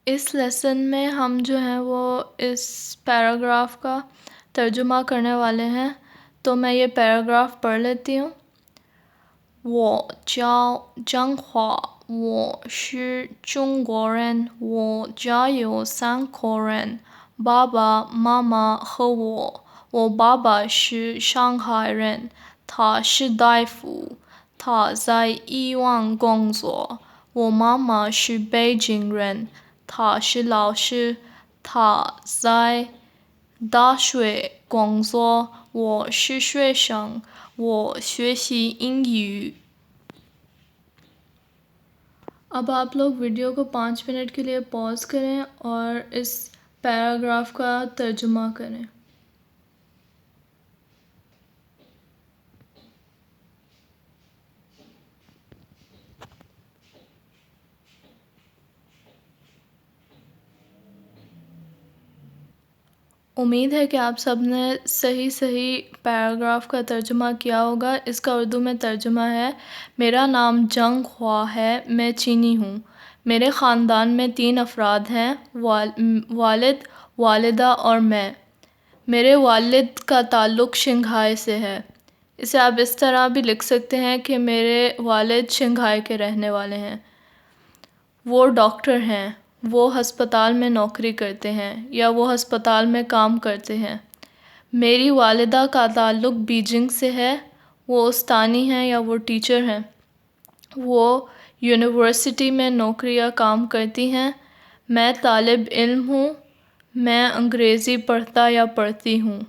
इस लेसन में हम जो हैं वो इस पैराग्राफ का तर्जुमा करने वाले हैं। तो मैं ये पैराग्राफ पढ़ लेती हूँ। 我叫张华，我是中国人，我家有3口人，爸爸妈妈和我。我爸爸是上海人，他是大夫，他在医院工作。我妈妈是北京人，她是老师，她在大学工作。我是学生，我学习英语。अब आप लोग वीडियो को 5 मिनट के लिए पॉज करें और इस पैराग्राफ का तर्जुमा करें। उम्मीद है कि आप सब ने सही पैराग्राफ का तर्जुमा किया होगा। इसका उर्दू में तर्जुमा है। मेरा नाम जंग हुआ है, मैं चीनी हूँ। मेरे ख़ानदान में 3 अफराद हैं, वालिद, वालिदा और मैं। मेरे वालिद का ताल्लुक़ शंघाई से है। इसे आप इस तरह भी लिख सकते हैं कि मेरे वालिद शंघाई के रहने वाले हैं। वो डॉक्टर हैं, वो हस्पताल में नौकरी करते हैं या वो हस्पताल में काम करते हैं। मेरी वालिदा का ताल्लुक़ बीजिंग से है, वो उस्तानी हैं या वो टीचर हैं। वो यूनिवर्सिटी में नौकरी या काम करती हैं। मैं तालिब इल्म हूँ, मैं अंग्रेज़ी पढ़ता या पढ़ती हूँ।